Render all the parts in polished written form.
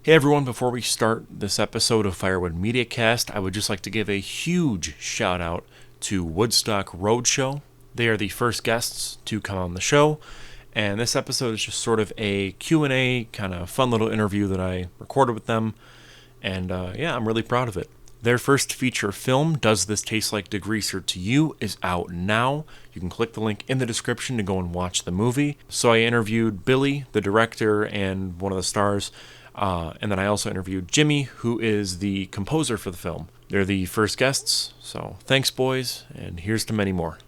Hey everyone, before we start this episode of Firewood Mediacast, I would just like to give a huge shout out to Woodstock Roadshow. They are the first guests to come on the show, and this episode is just sort of a Q&A, kind of fun little interview that I recorded with them, and I'm really proud of it. Their first feature film, Does This Taste Like Degreaser to You, is out now. You can click the link in the description to go and watch the movie. So I interviewed Billy, the director, and one of the stars, and then I also interviewed Jimmy, who is the composer for the film. They're the first guests, so thanks, boys, and here's to many more.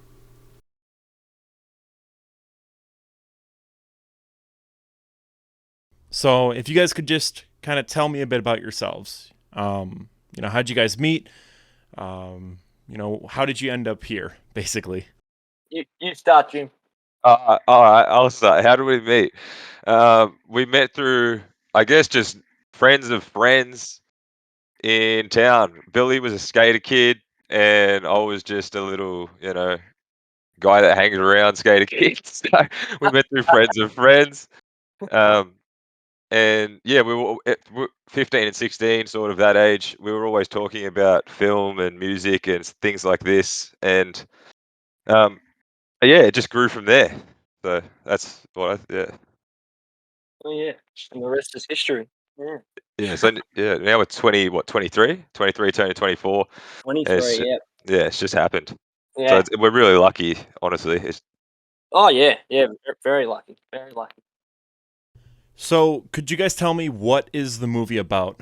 So, if you guys could just kind of tell me a bit about yourselves. How'd you guys meet? How did you end up here, basically? You start, Jim. All right, I'll start. How did we meet? We met through, I guess, just friends of friends in town. Billy was a skater kid, and I was just a little, guy that hangs around skater kids. So we met through friends of friends. Um, and yeah, we were 15 and 16, sort of that age. We were always talking about film and music and things like this. And um, yeah, it just grew from there. So that's yeah. Oh yeah, and the rest is history. Yeah, Yeah, so now we're 23? 23 turning 24. And 23. Yeah, it's just happened. So yeah. we're really lucky, honestly. Oh yeah, yeah. Very lucky, very lucky. So, could you guys tell me what is the movie about?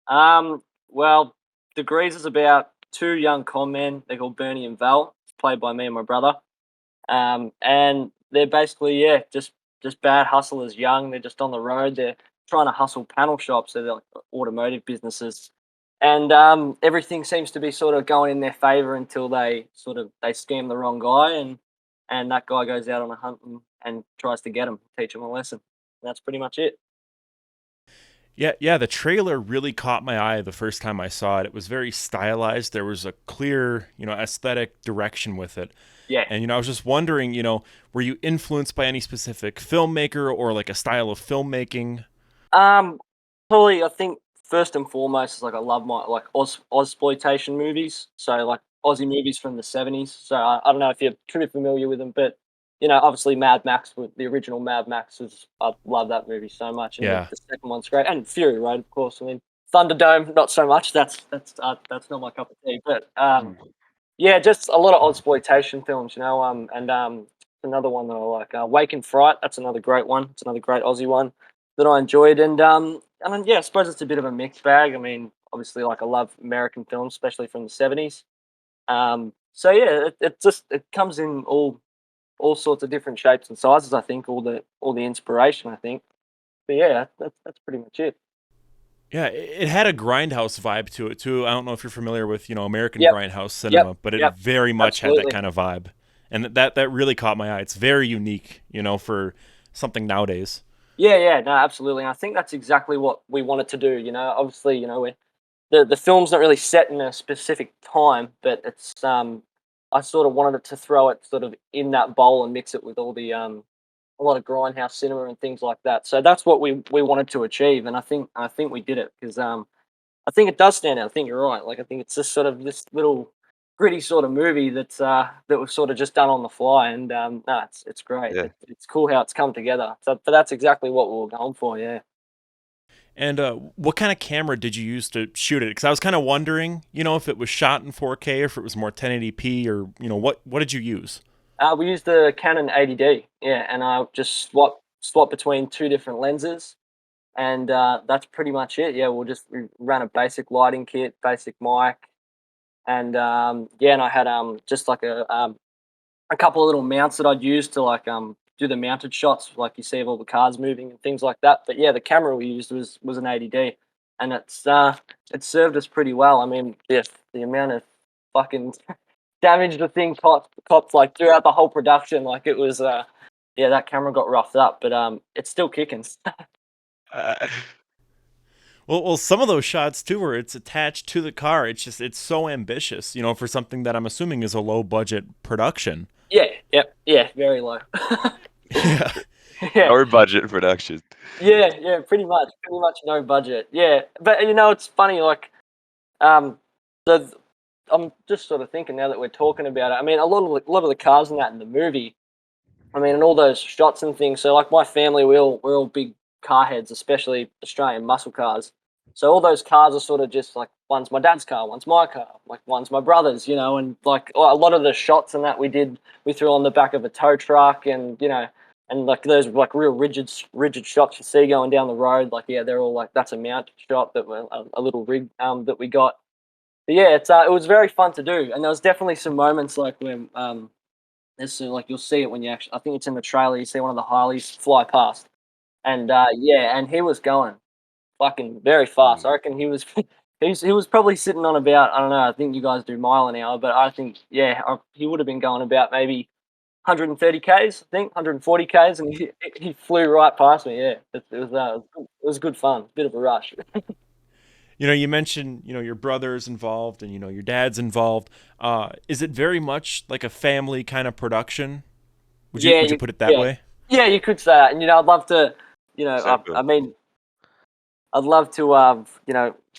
Well, Degrees is about two young conmen. They're called Bernie and Val, played by me and my brother. And they're basically just bad hustlers. Young, they're just on the road. They're trying to hustle panel shops. So they're like automotive businesses, and everything seems to be sort of going in their favor until they scam the wrong guy, and that guy goes out on a hunt and tries to get them, teach them a lesson. That's pretty much it. Yeah, the trailer really caught my eye the first time I saw it. It was very stylized. There was a clear, aesthetic direction with it. Yeah. And, I was just wondering, were you influenced by any specific filmmaker or like a style of filmmaking? Um, Probably I think first and foremost is like I love my like Ozploitation movies. So like Aussie movies from the 70s. So I don't know if you're pretty familiar with them, but obviously Mad Max, with the original Mad Max, I love that movie so much, and Yeah. the second one's great, and Fury Road, of course. I mean, Thunderdome, not so much. That's not my cup of tea, but yeah, just a lot of exploitation films, and another one that I like, Wake In Fright. That's another great one. It's another great Aussie one that I enjoyed, and then, yeah, I suppose it's a bit of a mixed bag. I mean, obviously, like I love American films, especially from the 70s. So yeah, it comes in all sorts of different shapes and sizes. I think all the inspiration. I think, but yeah, that's pretty much it. Yeah, it had a grindhouse vibe to it too. I don't know if you're familiar with, American Yep, grindhouse yep, cinema, but it yep. very much had that Absolutely. kind of vibe. And that really caught my eye. It's very unique, for something nowadays. Yeah, yeah, no, absolutely. And I think that's exactly what we wanted to do. Obviously, the film's not really set in a specific time, but it's I sort of wanted it to throw it sort of in that bowl and mix it with all the a lot of grindhouse cinema and things like that. So that's what we wanted to achieve, and I think we did it because I think it does stand out. I think you're right. Like I think it's just sort of this little gritty sort of movie that was sort of just done on the fly, and no, it's great. Yeah. It's cool how it's come together. So, but that's exactly what we were going for. Yeah. And what kind of camera did you use to shoot it? Because I was kind of wondering, if it was shot in 4K or if it was more 1080p or, what did you use? We used the Canon 80D, yeah, and I just swap between two different lenses, and that's pretty much it. Yeah, we ran a basic lighting kit, basic mic, and yeah, and I had just like a couple of little mounts that I'd use to like do the mounted shots, like you see of all the cars moving and things like that. But yeah, the camera we used was an 80D, and it served us pretty well. I mean, the amount of fucking damage the thing copped like throughout the whole production, like it was yeah, that camera got roughed up, but it's still kicking. Uh, Well, some of those shots too, where it's attached to the car, it's so ambitious, for something that I'm assuming is a low budget production. Yeah, yep, yeah, very low. Yeah. Yeah, No budget production. yeah, pretty much no budget. Yeah, but it's funny. Like, um, the I'm just sort of thinking now that we're talking about it. I mean, a lot of the cars in that in the movie. I mean, and all those shots and things. So, like, my family, we're all big car heads, especially Australian muscle cars. So all those cars are sort of just like one's my dad's car, one's my car, like one's my brother's, and like a lot of the shots and that we threw on the back of a tow truck, and like those like real rigid shots you see going down the road. Like, yeah, they're all like that's a mount shot that a little rig that we got. But yeah, it was very fun to do, and there was definitely some moments like when like you'll see it when you actually. I think it's in the trailer. You see one of the Harleys fly past, and yeah, and he was going fucking very fast. I reckon he was. He was probably sitting on about, I don't know. I think you guys do mile an hour, but I think he would have been going about maybe 130 k's. I think 140 k's, and he flew right past me. Yeah, it was good fun. Bit of a rush. You mentioned, your brother's involved and, your dad's involved. Is it very much like a family kind of production? Would you Yeah, would you put it that yeah, way? yeah. You could say that, and I'd love to. I Simple. mean, I'd love to. I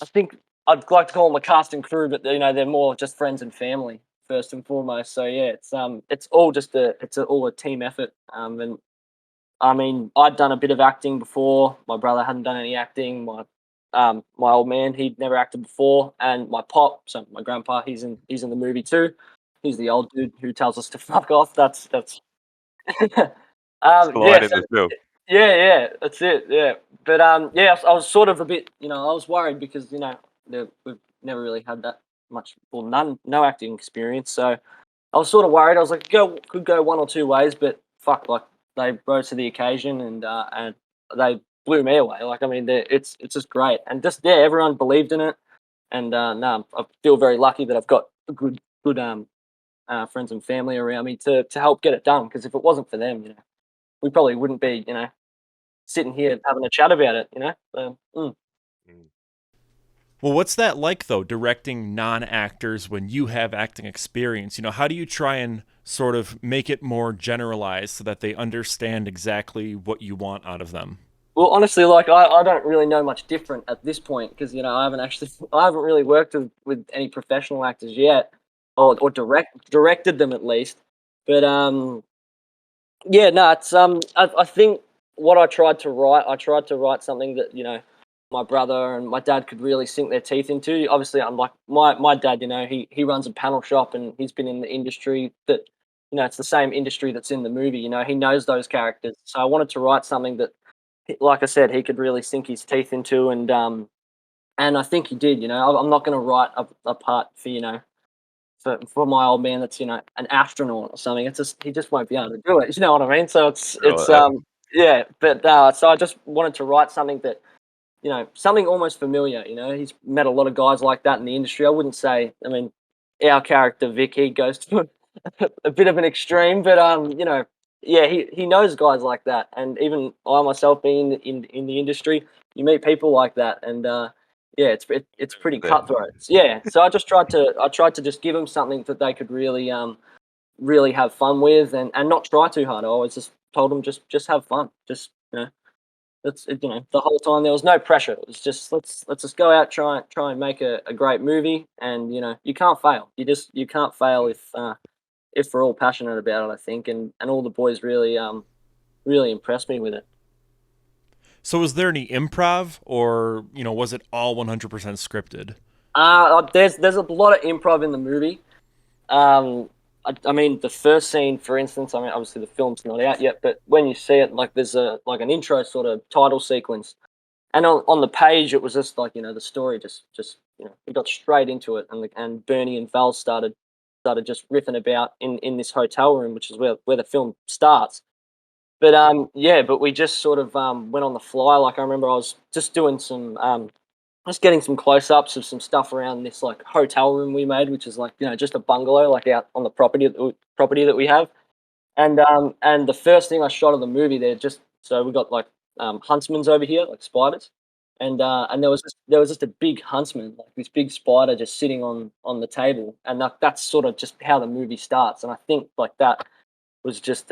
think I'd like to call them a cast and crew, but they're more just friends and family first and foremost. So yeah, it's all just all a team effort. And I mean, I'd done a bit of acting before. My brother hadn't done any acting. My old man, he'd never acted before, and my pop, so my grandpa, he's in the movie too. He's the old dude who tells us to fuck off. That's It's the line yeah, in the film. yeah, that's it. Yeah, but yeah, I was sort of a bit, I was worried because we've never really had that much, well, no acting experience. So I was sort of worried. I was like, could go one or two ways, but fuck, like they rose to the occasion and they blew me away. Like, I mean, it's just great, and just yeah, everyone believed in it, and no, I feel very lucky that I've got good friends and family around me to help get it done. Because if it wasn't for them, we probably wouldn't be, sitting here having a chat about it. So, Mm. Well, what's that like, though, directing non-actors when you have acting experience? How do you try and sort of make it more generalized so that they understand exactly what you want out of them? well, honestly, like I don't really know much different at this point because I haven't really worked with any professional actors yet, or directed them at least. But yeah, no, it's I think what I tried to write something that my brother and my dad could really sink their teeth into. Obviously, I'm like my dad, he runs a panel shop and he's been in the industry that it's the same industry that's in the movie. He knows those characters. So I wanted to write something that, like I said, he could really sink his teeth into, and I think he did. I'm not going to write a part for for my old man that's an astronaut or something. It's just he just won't be able to do it. You know what I mean? So it's Right. yeah, but so I just wanted to write something that something almost familiar. He's met a lot of guys like that in the industry. I wouldn't say. I mean, our character Vic, he goes to a bit of an extreme, but yeah, he knows guys like that, and even I myself being in the industry, you meet people like that, and yeah, it's pretty Yeah. cutthroat. Yeah, so I tried to just give them something that they could really have fun with, and not try too hard. I always just told them just have fun, just that's the whole time there was no pressure. It was just let's just go out, try and make a great movie, and you can't fail. You can't fail if we're all passionate about it, I think, and all the boys really impressed me with it. So was there any improv, or, was it all 100% scripted? There's a lot of improv in the movie. I mean, the first scene, for instance, I mean, obviously the film's not out yet, but when you see it, like there's an intro sort of title sequence, and on the page it was just like the story just we got straight into it, and Bernie and Val started just riffing about in this hotel room, which is where the film starts. But yeah, but we just sort of went on the fly. Like I remember I was just doing some just getting some close ups of some stuff around this like hotel room we made, which is like just a bungalow like out on the property that we have. And the first thing I shot of the movie there, just so we got like huntsmen's over here, like spiders, and there was just a big huntsman, like this big spider, just sitting on the table, and that's sort of just how the movie starts. And I think like that was just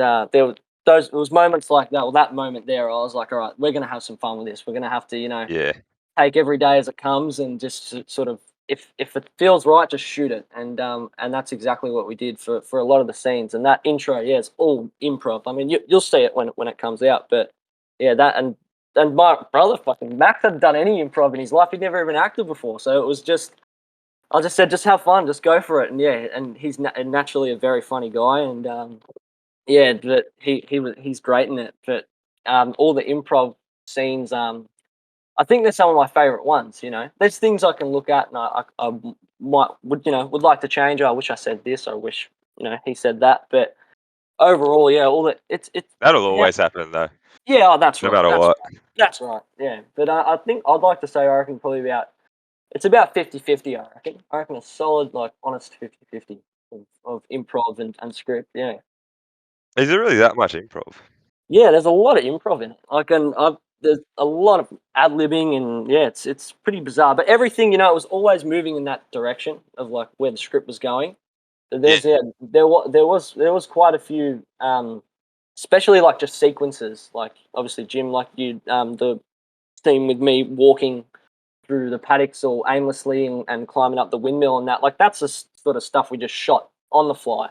it was moments like that. Well, that moment there, I was like, all right, we're gonna have some fun with this. We're gonna have to, Yeah. take every day as it comes, and just sort of, if it feels right, just shoot it. And that's exactly what we did for a lot of the scenes. And that intro, yeah, it's all improv. I mean, you'll see it when it comes out, but yeah, that and my brother, fucking Max, hadn't done any improv in his life. He'd never even acted before, so it was just. I just said, just have fun, just go for it, and yeah, and he's naturally a very funny guy, and yeah, but he's great in it. But all the improv scenes, I think they're some of my favorite ones. There's things I can look at, and I would like to change. I wish I said this. I wish he said that. But overall, yeah, all the it's That'll yeah, always happen though, yeah. Oh, that's no right. matter That's what. right. That's right. Yeah. But I think I'd like to say I reckon probably about 50-50, I reckon. I reckon a solid, like, honest 50-50 of improv and script. Yeah. Is there really that much improv? Yeah, there's a lot of improv in it. There's a lot of ad libbing, and yeah, it's pretty bizarre. But everything, it was always moving in that direction of like where the script was going. So Yeah. there was quite a few, especially like just sequences. Like obviously, Jim, like you, the scene with me walking through the paddocks all aimlessly and climbing up the windmill and that. Like that's the sort of stuff we just shot on the fly.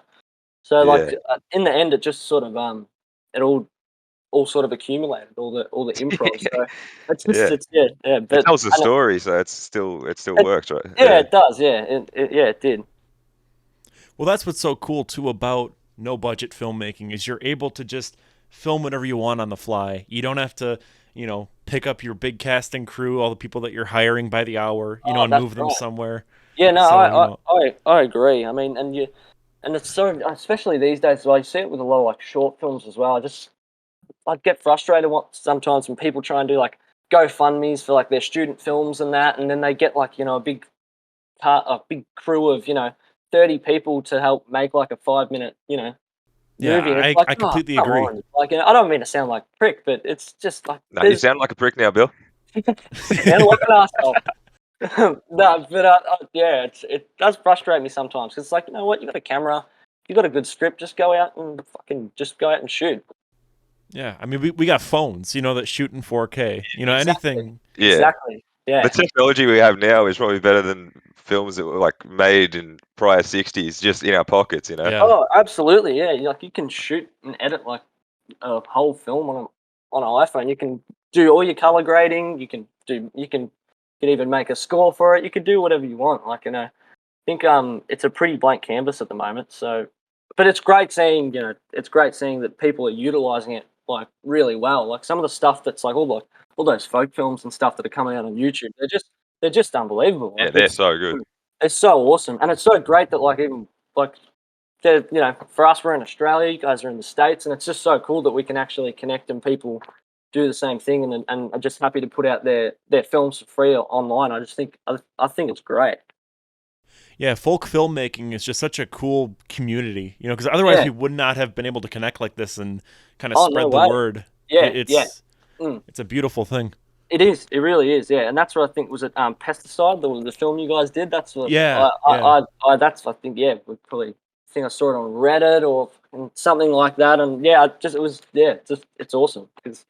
So Yeah. like in the end, it just sort of it all sort of accumulated, all the improv. So it's just Yeah. it's yeah yeah. It But tells the and story, so it still it, works, right? yeah, Yeah. it does. Yeah, it did. Well, that's what's so cool too about no budget filmmaking is you're able to just film whatever you want on the fly. You don't have to, pick up your big casting crew, all the people that you're hiring by the hour, Oh, and that's move them right. somewhere. Yeah, no, So, I agree. I mean, and it's so, especially these days. Well, I see it with a lot of like short films as well. I get frustrated sometimes when people try and do like GoFundMe's for like their student films and that, and then they get like a big crew of 30 people to help make like a 5 minute yeah, movie, and it's like, I oh, completely come agree. on, like I don't mean to sound like a prick, but it's just like No, you there's sound like a prick now, Bill. sound like an asshole. No, but yeah, it does frustrate me sometimes because it's like, you know what, you got a camera, you got a good script, just go out and shoot. Yeah, I mean, we got phones, that shoot in 4K. Exactly, Anything. Yeah. exactly. The Yeah. technology we have now is probably better than films that were like made in prior 60s, just in our pockets, Yeah. Oh, absolutely. Yeah, you can shoot and edit like a whole film on an iPhone. You can do all your color grading. You can even make a score for it. You can do whatever you want. Like I think it's a pretty blank canvas at the moment. So, but it's great seeing that people are utilizing it like really well. Like some of the stuff that's like all those folk films and stuff that are coming out on YouTube. They're just unbelievable. Yeah, Like they're so good. it's so awesome, and it's so great that like even like for us, we're in Australia, you guys are in the States, and it's just so cool that we can actually connect and people do the same thing, and are just happy to put out their films for free online. I think it's great. Yeah, folk filmmaking is just such a cool community, because otherwise Yeah. we would not have been able to connect like this and kind of Oh, no spread the way. word. Yeah, It- yeah. It's Mm. it's a beautiful thing. It is. It really is. Yeah, and that's what I think was it. Pesticide, the film you guys did. That's what Yeah, yeah. that's I think. Yeah, we probably think I saw it on Reddit or something like that, and yeah, it was it's awesome because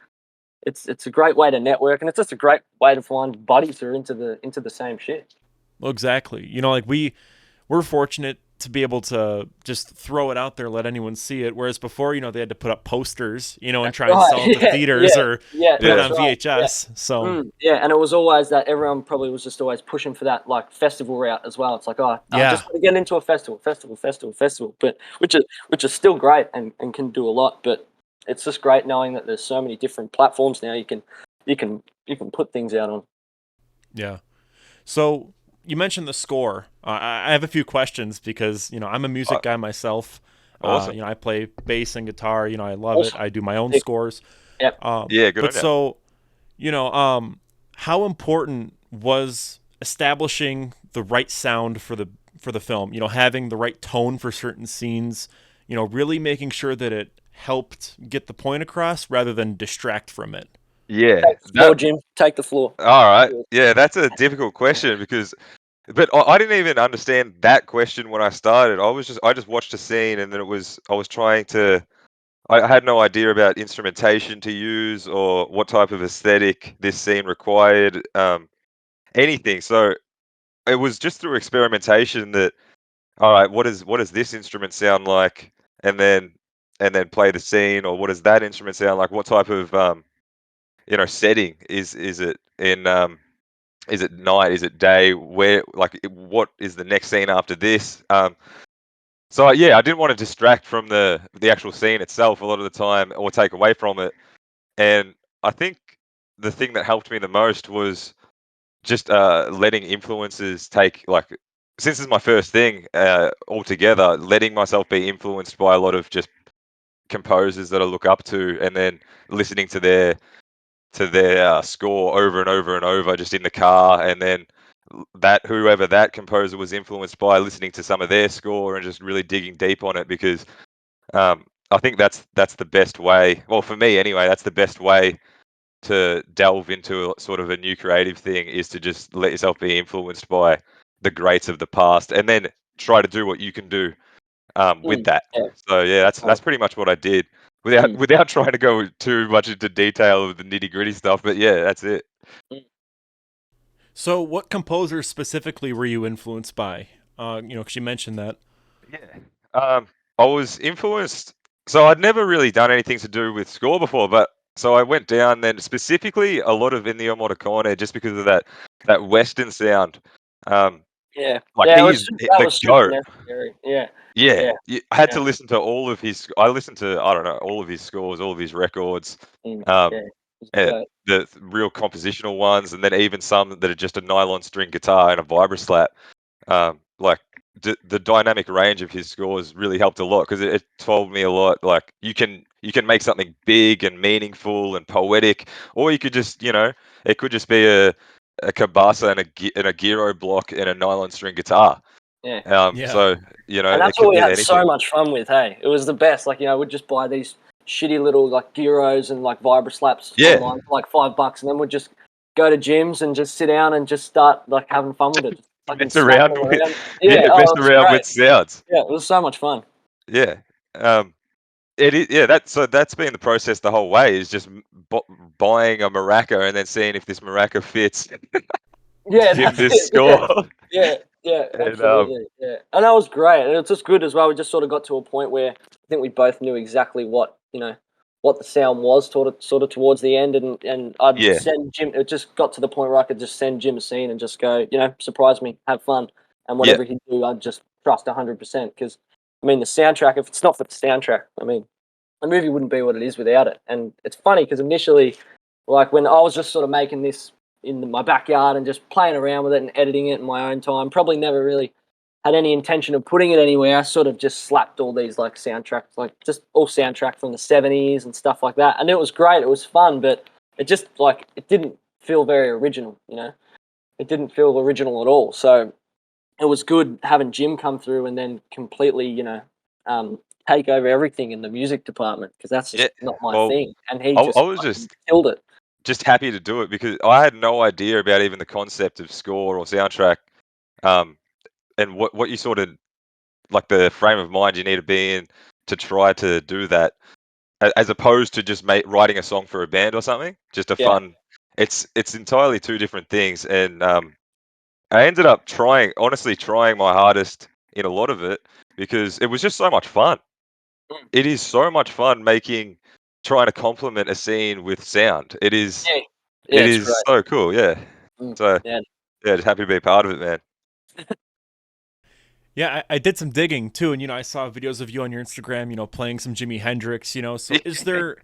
it's a great way to network, and it's just a great way to find buddies who are into the same shit. Well, exactly. Like we're fortunate to be able to just throw it out there, let anyone see it. Whereas before, they had to put up posters, and try and Right. sell it to Yeah. theaters Yeah. or Yeah. put it That's on right. Yeah. VHS. So Yeah, and it was always that everyone probably was just always pushing for that like festival route as well. It's like, oh, I yeah, just want to get into a festival, but which is still great and can do a lot. But it's just great knowing that there's so many different platforms now you can put things out on. yeah. So you mentioned the score. I have a few questions because I'm a music guy myself. Awesome. I play bass and guitar. I love it. Awesome. I do my own Sick. scores. Yep. Yeah, good But on you. so, how important was establishing the right sound for the film? Having the right tone for certain scenes. Really making sure that it helped get the point across rather than distract from it. Yeah. Take the floor, Jim. Take the floor. All right. Yeah, that's a difficult question but I didn't even understand that question when I started. I just watched a scene and then I was trying to I had no idea about instrumentation to use or what type of aesthetic this scene required, anything. So it was just through experimentation that, all right, what does this instrument sound like, and then play the scene, or what does that instrument sound like? What type of setting is it in? Is it night? Is it day? Where what is the next scene after this? So yeah, I didn't want to distract from the actual scene itself a lot of the time, or take away from it. And I think the thing that helped me the most was just letting influences take, like, since it's my first thing altogether, letting myself be influenced by a lot of just composers that I look up to, and then listening to their score over and over and over, just in the car, and then that whoever that composer was influenced by, listening to some of their score and just really digging deep on it, because I think that's the best way. Well, for me anyway, that's the best way to delve into sort of a new creative thing, is to just let yourself be influenced by the greats of the past, and then try to do what you can do with Mm, that. yeah. So yeah, that's pretty much what I did, without Mm, without trying to go too much into detail of the nitty gritty stuff. But yeah, that's it. mm. So, what composers specifically were you influenced by? Because you mentioned that. Yeah. I was influenced. So I'd never really done anything to do with score before, but so I went down then, specifically a lot of Ennio Morricone, just because of that Western sound. Um, Yeah. like Yeah, he's that the was super goat. necessary. Yeah. Yeah, Yeah. I had Yeah. to listen to all of his. I listened to, I don't know, all of his scores, all of his records, Yeah. um, It's and great. the real compositional ones, and then even some that are just a nylon string guitar and a vibra slap. Like the dynamic range of his scores really helped a lot, because it told me a lot. Like you can make something big and meaningful and poetic, or you could just, it could just be a cabasa and a gyro block and a nylon string guitar. Yeah. Yeah. So And it that's what could we be had so anything. much fun with, hey. It was the best. Like, we'd just buy these shitty little like gyros and like vibra slaps Yeah, online for like $5, and then we'd just go to gyms and just sit down and just start like having fun with it. Just fucking mess slapping around them with, around. Yeah, yeah, oh, mess it was around great. with sounds. Yeah, it was so much fun. Yeah. Um, It is, yeah. That's been the process the whole way, is just buying a maraca and then seeing if this maraca fits Yeah, in that's this it. Yeah, score. yeah, yeah, And absolutely. Yeah, and that was great. And it's just good as well. We just sort of got to a point where I think we both knew exactly what the sound was, sort of towards the end. And I'd yeah, send Jim. It just got to the point where I could just send Jim a scene and just go, surprise me, have fun, and yeah, whatever he'd do, I'd just trust 100%. Because I mean, the soundtrack. If it's not for the soundtrack, I mean, the movie wouldn't be what it is without it. And it's funny because initially, like when I was just sort of making this in my backyard and just playing around with it and editing it in my own time, probably never really had any intention of putting it anywhere. I sort of just slapped all these like soundtracks, like just all soundtrack from the '70s and stuff like that. And it was great. It was fun, but it just like it didn't feel very original. It didn't feel original at all. So it was good having Jim come through and then completely, um, take over everything in the music department because that's yeah. just not my Well, thing. And he I just was fucking just killed it. happy to do it, because I had no idea about even the concept of score or soundtrack, um, and what you sort of, like, the frame of mind you need to be in to try to do that, as opposed to just writing a song for a band or something, just a Yeah, fun. It's entirely two different things, and I ended up honestly trying my hardest in a lot of it, because it was just so much fun. mm, It is so much fun trying to complement a scene with sound. yeah, yeah. It It's is great. so cool, yeah. So Yeah, yeah, just happy to be a part of it, man. Yeah, I did some digging too, and I saw videos of you on your Instagram, playing some Jimi Hendrix. So is there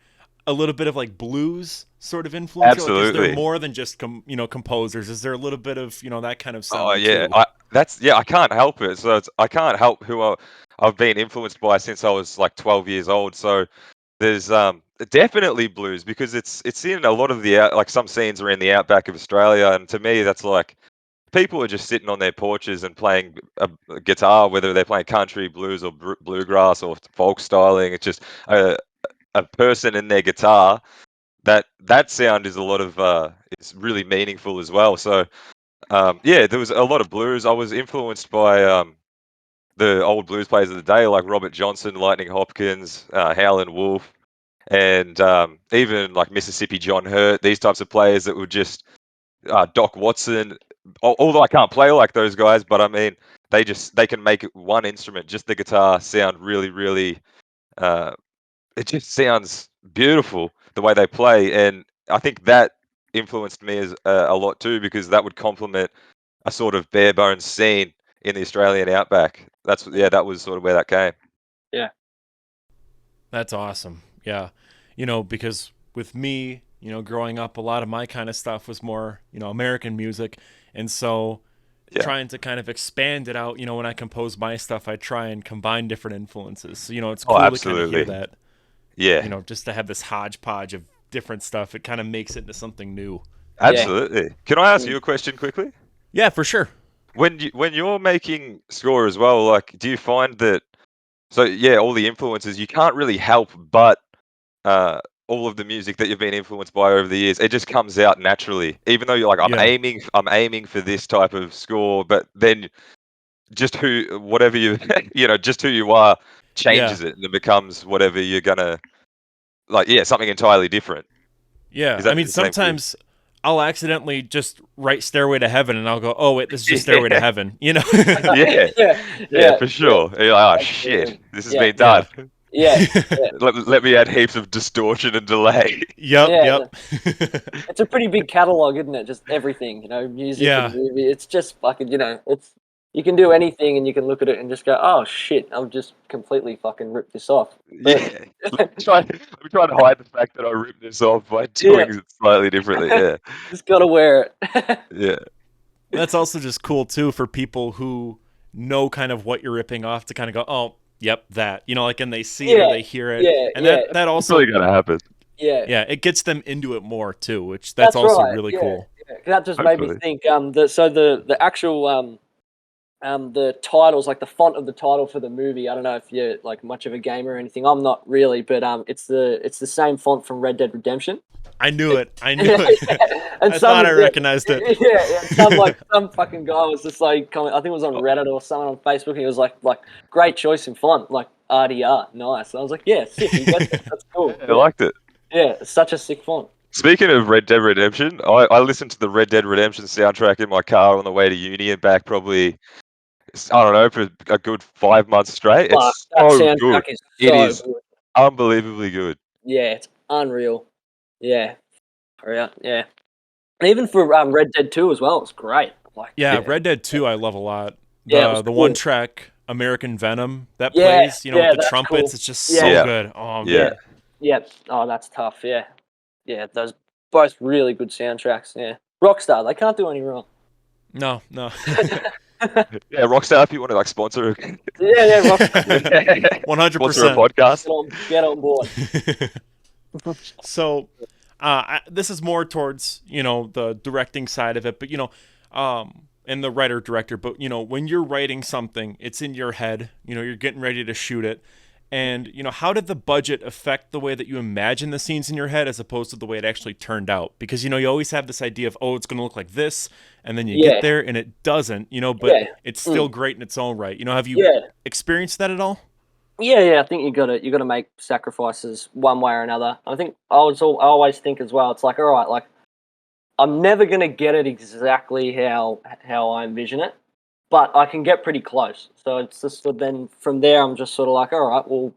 a little bit of like blues sort of influence here? Like, is there Absolutely. more than just composers? Is there a little bit of that kind of Oh sound yeah, too? I can't help it. So I can't help who I've been influenced by since I was like 12 years old. So there's definitely blues, because it's in a lot of like some scenes are in the outback of Australia, and to me that's like people are just sitting on their porches and playing a guitar, whether they're playing country, blues, or bluegrass, or folk styling. It's just a person and their guitar. That sound is a lot of it's really meaningful as well. So yeah, there was a lot of blues. I was influenced by the old blues players of the day, like Robert Johnson, Lightning Hopkins, Howlin' Wolf, and even like Mississippi John Hurt, these types of players that would just Doc Watson. Although I can't play like those guys, but I mean, they can make one instrument, just the guitar, sound really, really. It just sounds beautiful the way they play, and I think that influenced me as a lot too, because that would complement a sort of bare bones scene in the Australian outback. That was sort of where that came. Yeah. That's awesome. Yeah. Because with me, growing up, a lot of my kind of stuff was more, American music. And so trying to kind of expand it out, when I compose my stuff, I try and combine different influences. So, it's cool to kind of hear that. Yeah. Just to have this hodgepodge of different stuff, it kind of makes it into something new. Absolutely. Can I ask you a question quickly? Yeah, for sure. When you're making score as well, like, do you find that? So yeah, all the influences, you can't really help but all of the music that you've been influenced by over the years, it just comes out naturally. Even though you're like, I'm aiming for this type of score, but then just whatever you, just who you are changes it, and it becomes whatever you're gonna like. Yeah, something entirely different. Yeah, I mean, sometimes I'll accidentally just write Stairway to Heaven, and I'll go, oh, wait, this is just Stairway to Heaven, yeah, for sure. And you're like, oh, shit, this has been done. Yeah. Let me add heaps of distortion and delay. Yep. It's a pretty big catalog, isn't it? Just everything, music and movie. It's just fucking, it's you can do anything, and you can look at it and just go, oh shit, I've just completely fucking ripped this off. Let me try to hide the fact that I ripped this off by doing it slightly differently. Yeah, just gotta wear it. Yeah. That's also just cool too for people who know kind of what you're ripping off to kind of go, oh, yep, that, like, and they see it or they hear it, and that also really gotta happen. Yeah, it gets them into it more too, which that's also right. really cool. Yeah. That just made me think. The actual the titles, like the font of the title for the movie. I don't know if you're like much of a gamer or anything. I'm not really, but it's the same font from Red Dead Redemption. I knew it. And I thought I recognized it. Yeah. Some fucking guy was just like, I think it was on Reddit or someone on Facebook, and he was like, great choice in font, like RDR, nice. And I was like, yeah, sick. You get it. That's cool. I liked it. Yeah, it's such a sick font. Speaking of Red Dead Redemption, I listened to the Red Dead Redemption soundtrack in my car on the way to uni and back probably, I don't know, for a good 5 months straight. It's so good. It is good. Unbelievably good. Yeah, it's unreal. Yeah. And even for Red Dead 2 as well, it's great. Red Dead 2 I love a lot. The cool. One track, American Venom, that plays, with the trumpets, cool. It's just so good. Oh, man. Yeah. Oh, that's tough, yeah. Yeah, those both really good soundtracks, yeah. Rockstar, they can't do any wrong. No. Yeah, Rockstar, if you want to like sponsor. Yeah, Rockstar. 100%. Sponsor a podcast. Get on board. So, this is more towards the directing side of it, but and the writer director. But when you're writing something, it's in your head. You're getting ready to shoot it, and how did the budget affect the way that you imagine the scenes in your head as opposed to the way it actually turned out? Because you always have this idea of, oh, it's going to look like this, and then you get there and it doesn't. But it's still great in its own right. Have you experienced that at all? Yeah. I think you gotta make sacrifices one way or another. I think I always think as well. It's like, all right, like I'm never gonna get it exactly how I envision it, but I can get pretty close. So it's just then from there, I'm just sort of like, all right, well,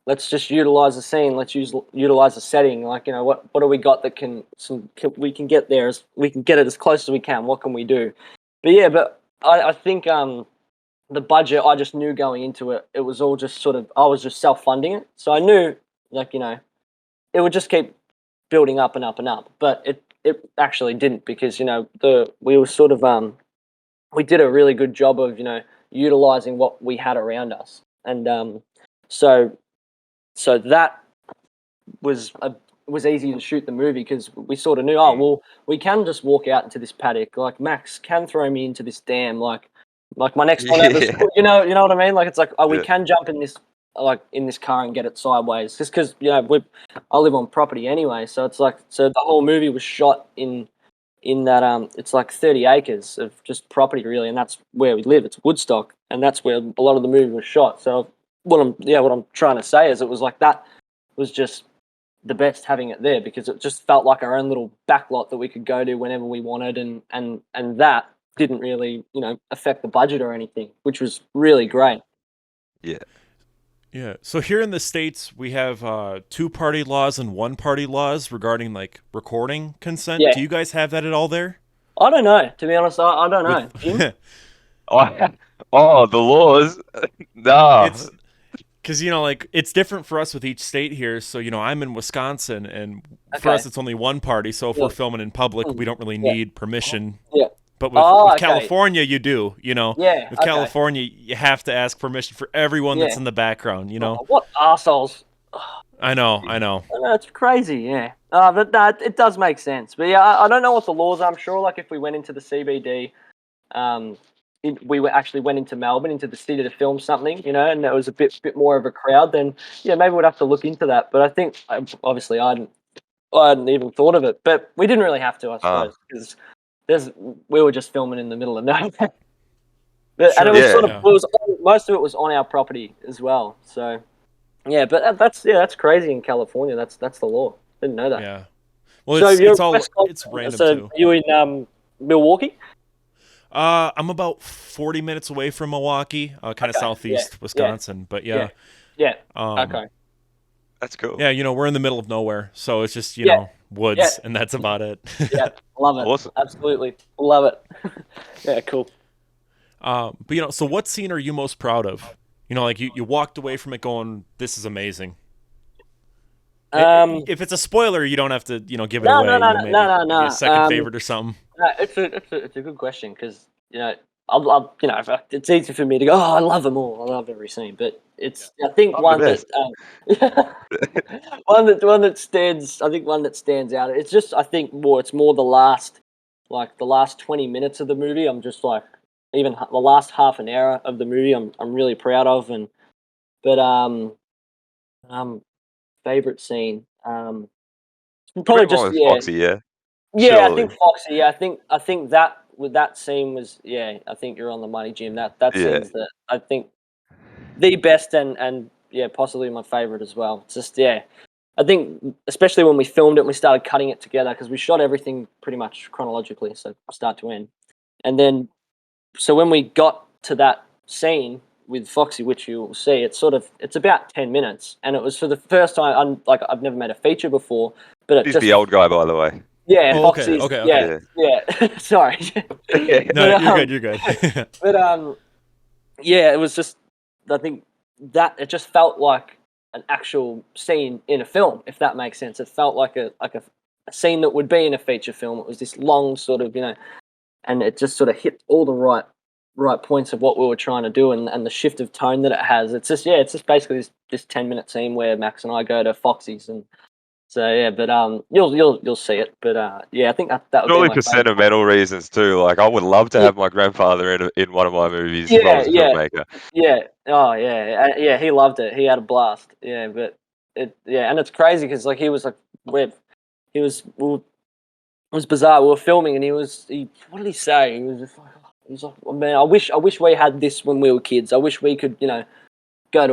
let's just utilize the scene. Let's utilize the setting. Like what do we got that we can get there we can get it as close as we can. What can we do? But I think the budget, I just knew going into it, it was all just sort of, I was just self-funding it. So I knew, like, it would just keep building up and up and up. But it actually didn't, because, we were sort of, we did a really good job of, utilizing what we had around us. And so that was easy to shoot the movie, because we sort of knew, oh, well, we can just walk out into this paddock. Like, Max can throw me into this dam. Like my next one out of school, you know what I mean? Like, it's like, oh, we can jump in this car and get it sideways, just because I live on property anyway. So it's like, so the whole movie was shot in in that it's like 30 acres of just property really, and that's where we live. It's Woodstock, and that's where a lot of the movie was shot. So what I'm trying to say is it was like that was just the best having it there, because it just felt like our own little backlot that we could go to whenever we wanted, and that didn't really affect the budget or anything, which was really great. Yeah. Yeah. So here in the States, we have two-party laws and one-party laws regarding like recording consent. Yeah. Do you guys have that at all there? I don't know, to be honest. I don't know. Jim? Oh, the laws. Nah. It's because like it's different for us with each state here. So I'm in Wisconsin, and for Okay. us it's only one party. So if we're filming in public, we don't really need permission. Yeah. But with okay. California, you do. Yeah. With okay. California, you have to ask permission for everyone that's in the background. Oh, what assholes! I know. It's crazy. Yeah. But it does make sense. But yeah, I don't know what the laws are. I'm sure, like, if we went into the CBD, we actually went into Melbourne, into the city to film something, and there was a bit more of a crowd, then yeah, maybe we'd have to look into that. But I think obviously I hadn't even thought of it, but we didn't really have to, I suppose, because we were just filming in the middle of nowhere. And it was most of it was on our property as well. So yeah, but that's crazy in California. That's the law. Didn't know that. Yeah. Well, So it's random so too. you in Milwaukee? I'm about 40 minutes away from Milwaukee, kind of southeast Wisconsin. But yeah. Okay. That's cool. Yeah, we're in the middle of nowhere, so it's just woods, and that's about it. Yeah, love it. Awesome. Absolutely love it. Yeah, cool. But so what scene are you most proud of? Like you walked away from it going, "This is amazing." If it's a spoiler, you don't have to give it away. No. A second favorite or something. No, it's a good question, because I'll it's easy for me to go, oh, I love them all. I love every scene, but I think one that stands out. It's just, I think it's more the last 20 minutes of the movie. I'm just like, even the last half an hour of the movie, I'm really proud of. Favorite scene. Probably just Foxy, yeah. Yeah, Surely. I think Foxy. Yeah, I think that with that scene was, I think you're on the money, Jim. That scene's I think the best, and possibly my favorite as well. It's just I think especially when we filmed it, and we started cutting it together, because we shot everything pretty much chronologically, so start to end, and then so when we got to that scene with Foxy, which you will see, it's about 10 minutes, and it was for the first time. I've never made a feature before, but He's the old guy, by the way. Yeah, Oh, Foxy's. okay. Yeah. Sorry. No, you're good. But it was just, I think that it just felt like an actual scene in a film, if that makes sense. It felt like a scene that would be in a feature film. It was this long sort of, and it just sort of hit all the right points of what we were trying to do, and the shift of tone that it has. It's just basically this 10-minute scene where Max and I go to Foxy's, and so but you'll see it. But I think that would Surely be my for favorite. sentimental reasons too. Like, I would love to have my grandfather in one of my movies if I was a filmmaker. Yeah. Oh yeah. He loved it. He had a blast. Yeah, but and it's crazy, because like he was like, it was bizarre. We were filming, and what did he say? He was like, oh, man, I wish we had this when we were kids. I wish we could go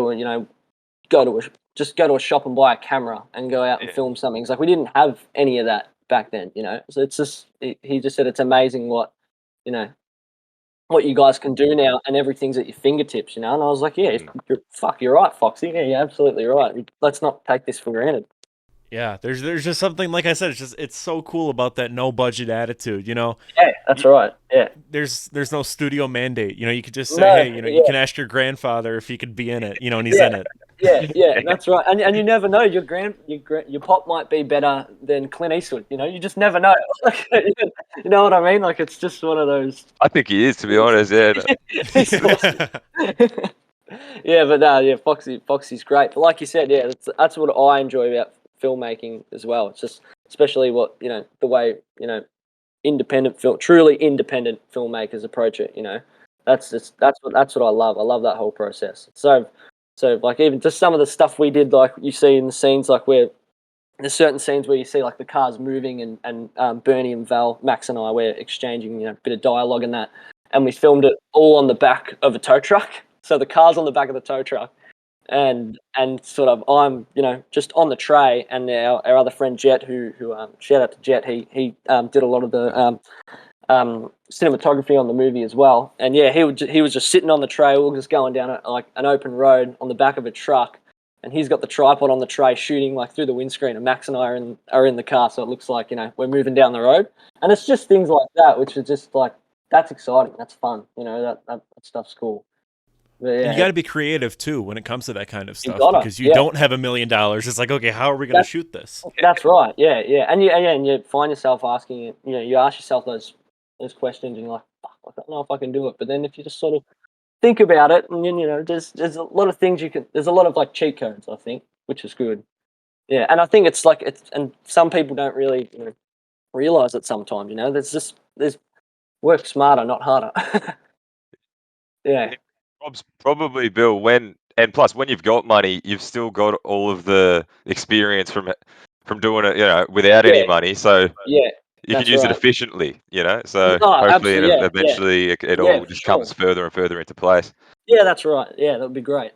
to a shop and buy a camera and go out and film something. It's like we didn't have any of that back then, So it's just, he just said it's amazing what you guys can do now, and everything's at your fingertips, And I was like, you're right, Foxy. Yeah, you're absolutely right. Let's not take this for granted. Yeah, there's just something, like I said, it's so cool about that no budget attitude, Yeah, that's right. Yeah. There's no studio mandate, you could just say, hey, you can ask your grandfather if he could be in it, and he's in it. Yeah, that's right. And you never know, your pop might be better than Clint Eastwood, You just never know. You know what I mean? Like, it's just one of those. I think he is, to be honest. Yeah. He's awesome. Yeah, but Foxy's great. But like you said, that's what I enjoy about filmmaking as well. It's just, especially what the way truly independent filmmakers approach it. That's what I love. I love that whole process. So like, even just some of the stuff we did, like you see in the scenes, like where there's certain scenes where you see like the cars moving, and Bernie and Val, Max and I, we're exchanging, a bit of dialogue and that, and we filmed it all on the back of a tow truck. So the car's on the back of the tow truck, and sort of I'm just on the tray, and our other friend Jet, who shout out to Jet, he did a lot of the cinematography on the movie as well, and yeah, he was just sitting on the tray, all just going down like an open road on the back of a truck. And he's got the tripod on the tray shooting like through the windscreen, and Max and I are in the car, so it looks like we're moving down the road. And it's just things like that, which are just like, that's exciting, that's fun, that stuff's cool. But, yeah, And you got to be creative too when it comes to that kind of stuff, gotta, because you don't have $1 million. It's like, okay, how are we going to shoot this? That's right, yeah, and you find yourself asking it. You ask yourself those questions, and you're like, fuck, I don't know if I can do it. But then if you just sort of think about it, and there's a lot of things there's a lot of like cheat codes, I think, which is good. Yeah, and I think it's and some people don't really realize it sometimes. There's work smarter, not harder. Yeah. Probably, Bill. And plus, when you've got money, you've still got all of the experience from doing it, without any money. So Yeah. you can use it efficiently, So Oh, hopefully, absolutely, yeah, eventually, it yeah, all for just sure. comes further and further into place. Yeah, that's right. Yeah, that would be great.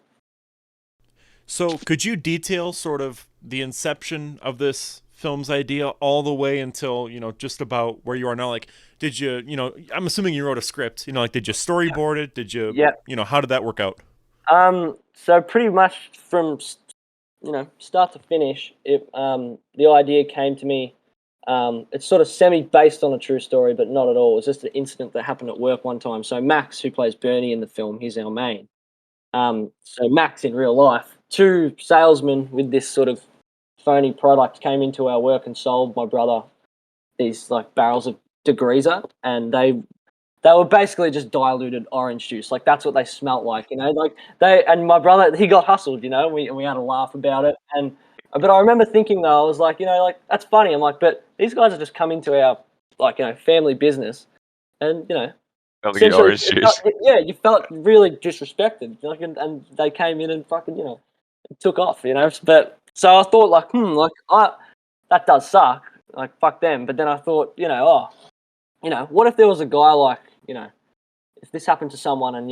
So could you detail sort of the inception of this film's idea all the way until, just about where you are now? Like, did you, I'm assuming you wrote a script, like, did you storyboard it? Did you, how did that work out? So pretty much from, start to finish, the idea came to me. It's sort of semi-based on a true story, but not at all. It was just an incident that happened at work one time. So Max, who plays Bernie in the film, he's our main. So Max, in real life, 2 salesmen with this sort of phony product came into our work and sold my brother these like barrels of Degreaser, and they were basically just diluted orange juice. Like that's what they smelt like, Like and my brother, he got hustled, we had a laugh about it, but I remember thinking though, I was like, like that's funny. I'm like, but these guys have just come into our family business, and essentially, orange juice. you felt really disrespected, and they came in and fucking took off, But so I thought that does suck, like fuck them. But then I thought, what if there was a guy like, if this happened to someone and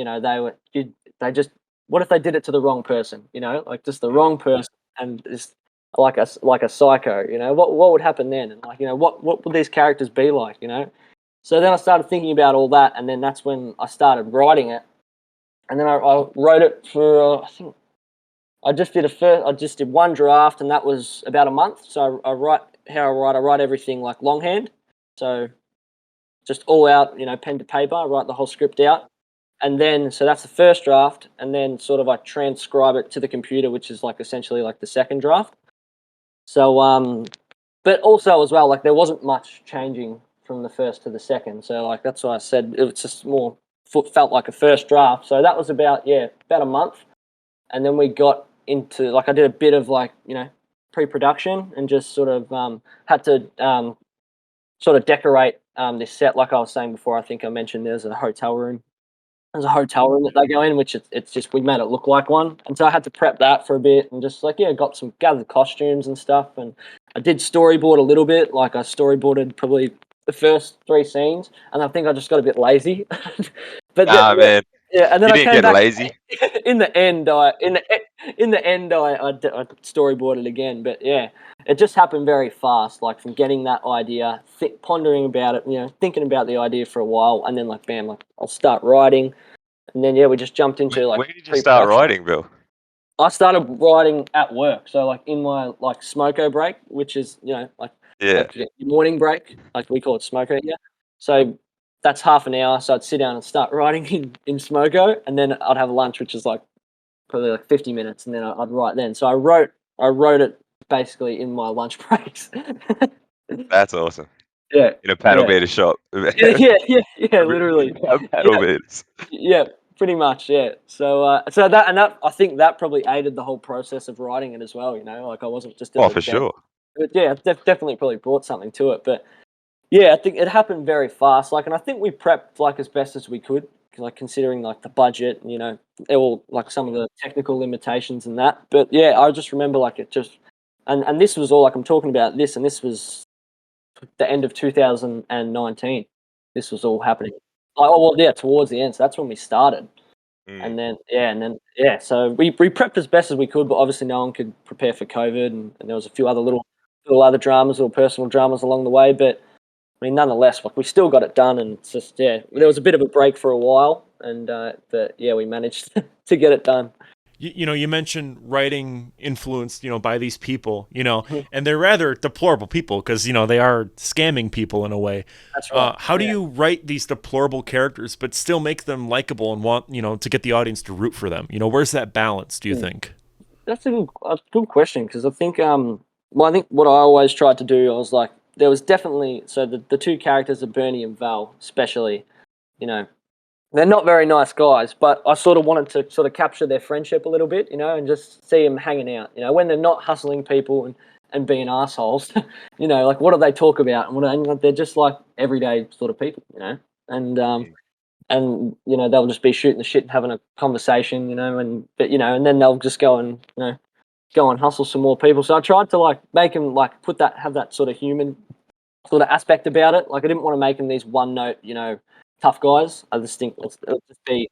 what if they did it to the wrong person, like just the wrong person, and just like a psycho, what would happen then, and what would these characters be like, So then I started thinking about all that, and then that's when I started writing it, and then I wrote it for I think I just did one draft, and that was about a month. So I write everything like longhand, so just all out, pen to paper. I write the whole script out, and then so that's the first draft, and then sort of I transcribe it to the computer, which is like essentially like the second draft. So but also as well, like there wasn't much changing from the first to the second, so like that's why I said it was just more felt like a first draft. So that was about a month, and then we got into I did a bit of pre-production and just sort of had to sort of decorate this set. Like I was saying before, I think I mentioned there's a hotel room. There's a hotel room that they go in, which it's just we made it look like one, and so I had to prep that for a bit and just gathered costumes and stuff, and I did storyboard a little bit. Like I storyboarded probably the first 3 scenes, and I think I just got a bit lazy. But Man, and then you I didn't came get back. lazy. In the end, I storyboarded again. But yeah, it just happened very fast. Like from getting that idea, pondering about it, thinking about the idea for a while, and then bam, I'll start writing, and then we just jumped into When did you start writing, Bill? I started writing at work, so in my smoko break, which is your morning break, like we call it smoko here. So that's half an hour. So I'd sit down and start writing in smoko, and then I'd have lunch, which is probably 50 minutes, and then I'd write then. So I wrote it basically in my lunch breaks. That's awesome. Yeah. In a paddle beater shop. Yeah, literally. Paddle beaters. Yeah, pretty much, yeah. So that I think that probably aided the whole process of writing it as well, I wasn't just at the For desk. sure. But yeah, definitely probably brought something to it. But yeah, I think it happened very fast. And I think we prepped as best as we could, considering the budget, all some of the technical limitations and that. But yeah, I just remember it just and this was all like I'm talking about this, and this was the end of 2019. This was all happening. Towards the end. So that's when we started. And then so we prepped as best as we could, but obviously no one could prepare for COVID, and there was a few other little other dramas or personal dramas along the way. But I mean, nonetheless, like we still got it done, and it's just there was a bit of a break for a while, and but we managed to get it done. You mentioned writing influenced, by these people, and they're rather deplorable people because, they are scamming people in a way. That's right. How do you write these deplorable characters but still make them likable and want, to get the audience to root for them? Where's that balance, do you think? That's a good question, because I think, I think what I always tried to do, I was like, there was definitely, so the two characters of Bernie and Val, especially, they're not very nice guys, but I sort of wanted to sort of capture their friendship a little bit, and just see them hanging out, when they're not hustling people and being assholes, like what do they talk about? And they're just like everyday sort of people, and they'll just be shooting the shit and having a conversation, and then they'll just go and hustle some more people. So I tried to like make them like have that sort of human sort of aspect about it. Like I didn't want to make them these one note, tough guys. I just think it'll just be.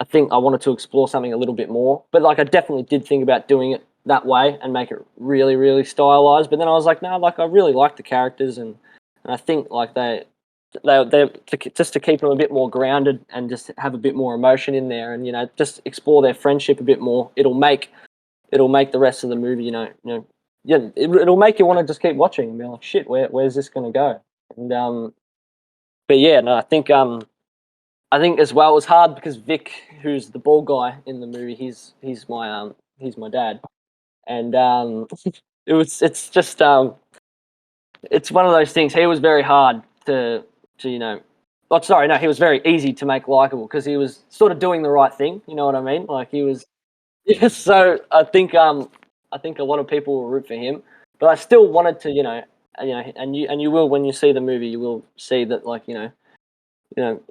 I think I wanted to explore something a little bit more, but like I definitely did think about doing it that way and make it really, really stylized. But then I was like, no, like I really like the characters, and I think like they just to keep them a bit more grounded and just have a bit more emotion in there, and just explore their friendship a bit more. It'll make the rest of the movie, it'll make you want to just keep watching and be like, shit, where's this going to go? And but yeah, no, I think as well it was hard because Vic, who's the bald guy in the movie, he's my dad, and it's just it's one of those things. He was very hard to he was very easy to make likable because he was sort of doing the right thing. You know what I mean? Like he was. Yeah, so I think a lot of people will root for him, but I still wanted to, and you will when you see the movie, you will see that like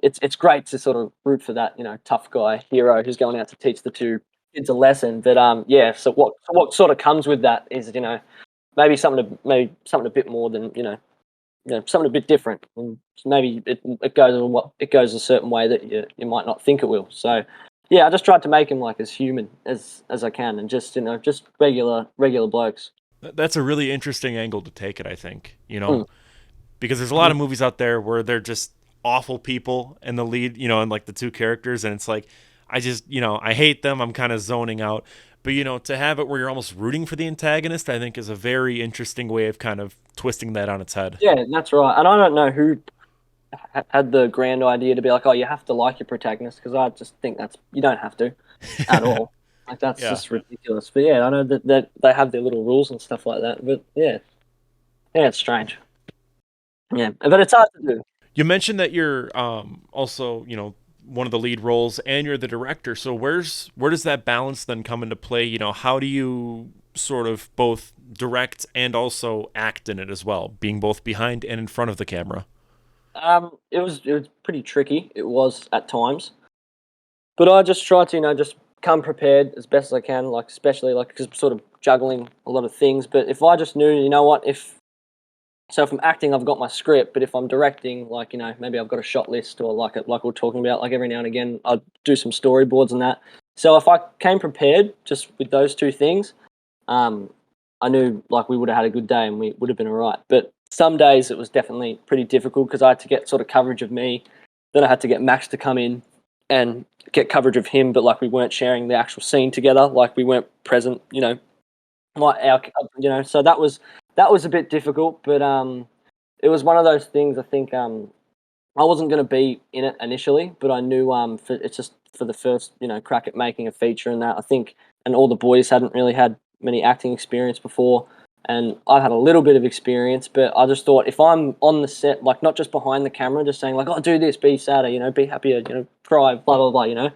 it's great to sort of root for that tough guy hero who's going out to teach the two kids a lesson. But so what sort of comes with that is maybe something a bit more than something a bit different, and maybe it goes a certain way that you might not think it will. So yeah, I just tried to make him like as human as I can, and just just regular blokes. That's a really interesting angle to take it, I think, because there's a lot of movies out there where they're just awful people and the lead, and like the two characters, and it's like I just I hate them, I'm kind of zoning out. But to have it where you're almost rooting for the antagonist, I think is a very interesting way of kind of twisting that on its head. Yeah, that's right. And I don't know who had the grand idea to be like, oh, you have to like your protagonist, because I just think you don't have to at all. Like that's just ridiculous. But yeah, I know that they have their little rules and stuff like that. But yeah, it's strange. Yeah, but it's hard to do. You mentioned that you're also one of the lead roles and you're the director. So where does that balance then come into play? How do you sort of both direct and also act in it as well, being both behind and in front of the camera? It was pretty tricky. It was at times, but I just try to just come prepared as best as I can. Like especially like because I'm sort of juggling a lot of things. But if I just knew, if I'm acting, I've got my script. But if I'm directing, like maybe I've got a shot list or like we're talking about, like every now and again I'd do some storyboards and that. So if I came prepared just with those two things, I knew like we would have had a good day and we would have been all right. But some days it was definitely pretty difficult because I had to get sort of coverage of me. Then I had to get Max to come in and get coverage of him, but like we weren't sharing the actual scene together, like we weren't present, so that was a bit difficult, but it was one of those things. I think I wasn't going to be in it initially, but I knew it's just for the first crack at making a feature and that I think, and all the boys hadn't really had many acting experience before, and I've had a little bit of experience, but I just thought if I'm on the set, like not just behind the camera, just saying like, oh, do this, be sadder, be happier, cry, blah, blah, blah,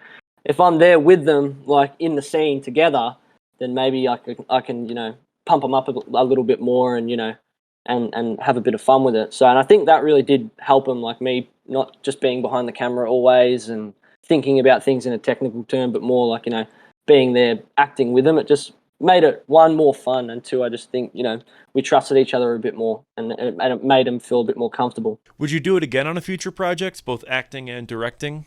if I'm there with them, like in the scene together, then maybe I can pump them up a little bit more and, and have a bit of fun with it. So, and I think that really did help them, like me, not just being behind the camera always and thinking about things in a technical term, but more like, being there, acting with them. It just made it, one, more fun, and two, I just think, we trusted each other a bit more, and it made him feel a bit more comfortable. Would you do it again on a future project, both acting and directing?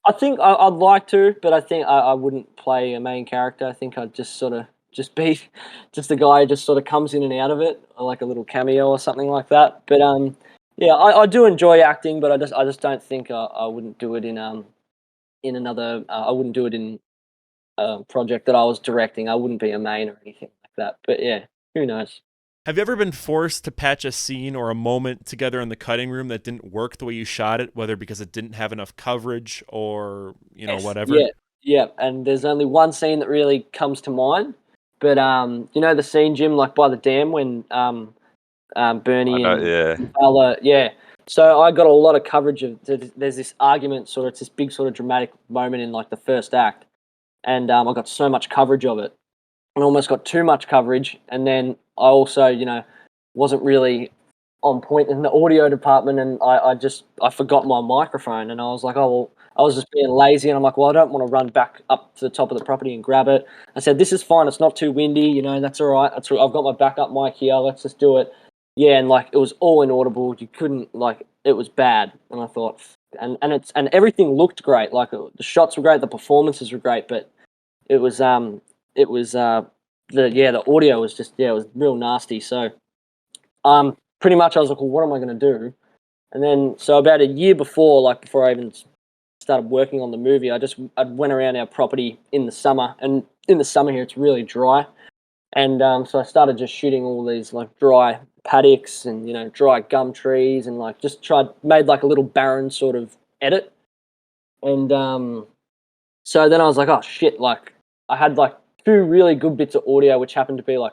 I think I'd like to, but I think I wouldn't play a main character. I think I'd just sort of just be just a guy who just sort of comes in and out of it, or like a little cameo or something like that. But yeah, I do enjoy acting, but I just don't think I wouldn't do it in another. I wouldn't do it in a project that I was directing. I wouldn't be a main or anything like that. But yeah, who knows? Have you ever been forced to patch a scene or a moment together in the cutting room that didn't work the way you shot it, whether because it didn't have enough coverage or, Yes, whatever? yeah. And there's only one scene that really comes to mind. But the scene, Jim, like by the dam when I Bernie know, and yeah. Val, yeah. So I got a lot of coverage of. There's this argument, sort of, it's this big sort of dramatic moment in like the first act, and I got so much coverage of it. I almost got too much coverage, and then I also, wasn't really on point in the audio department, and I forgot my microphone, and I was like, oh well, I was just being lazy, and I'm like, well, I don't want to run back up to the top of the property and grab it. I said, this is fine, it's not too windy, that's all right. I've got my backup mic here, let's just do it. Yeah, and like it was all inaudible. You couldn't it was bad, and I thought, and everything looked great. Like the shots were great, the performances were great, but it was the audio was just, it was real nasty. So pretty much I was like, well, what am I going to do? And then so about a year before, like before I even started working on the movie, I went around our property in the summer, and in the summer here it's really dry, and so I started just shooting all these like dry paddocks and dry gum trees, and like just made like a little barren sort of edit, and so then I was like, oh shit, like I had like two really good bits of audio which happened to be like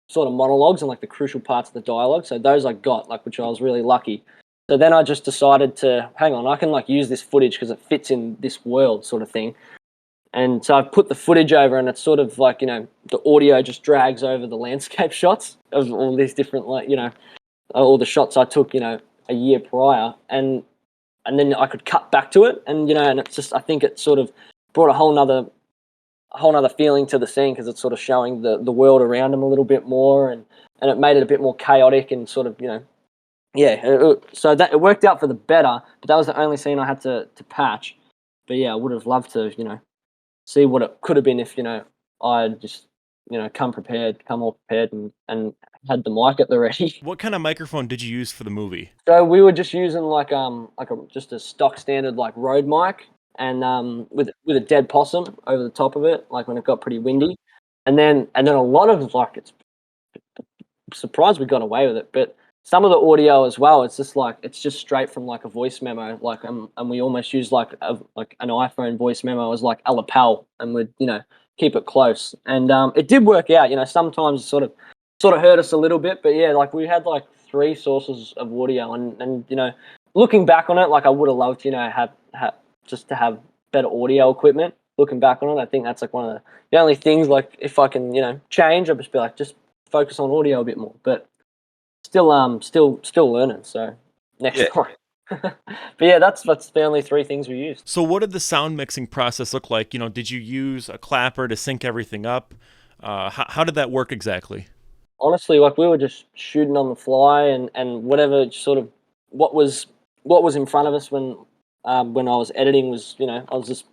sort of monologues and like the crucial parts of the dialogue. So those I got, like, which I was really lucky. So then I just decided to, hang on, I can like use this footage because it fits in this world, sort of thing. And so I put the footage over, and it's sort of like, the audio just drags over the landscape shots of all these different, like, all the shots I took, a year prior. And then I could cut back to it, and and it's just, I think it sort of brought a whole nother feeling to the scene, because it's sort of showing the world around him a little bit more, and it made it a bit more chaotic and sort of, so that it worked out for the better. But that was the only scene I had to patch. But yeah, I would have loved to see what it could have been if I just come all prepared, and had the mic at the ready. What kind of microphone did you use for the movie? So we were just using just a stock standard like Rode mic, and with a dead possum over the top of it, like when it got pretty windy, and then a lot of like, it's surprised we got away with it, but some of the audio as well, it's just straight from like a voice memo, like and we almost use like an iPhone voice memo as like a lapel, and we'd keep it close, and it did work out. Sometimes it sort of hurt us a little bit, but yeah, like we had like three sources of audio, and looking back on it, like I would have loved have just to have better audio equipment. Looking back on it, I think that's like one of the only things, like if I can change, I'll just be like, just focus on audio a bit more, but still learning, so next time. But yeah, that's the only three things we used. So what did the sound mixing process look like? Did you use a clapper to sync everything up? How did that work exactly? Honestly, like we were just shooting on the fly, and whatever sort of what was in front of us when I was editing was, I was just,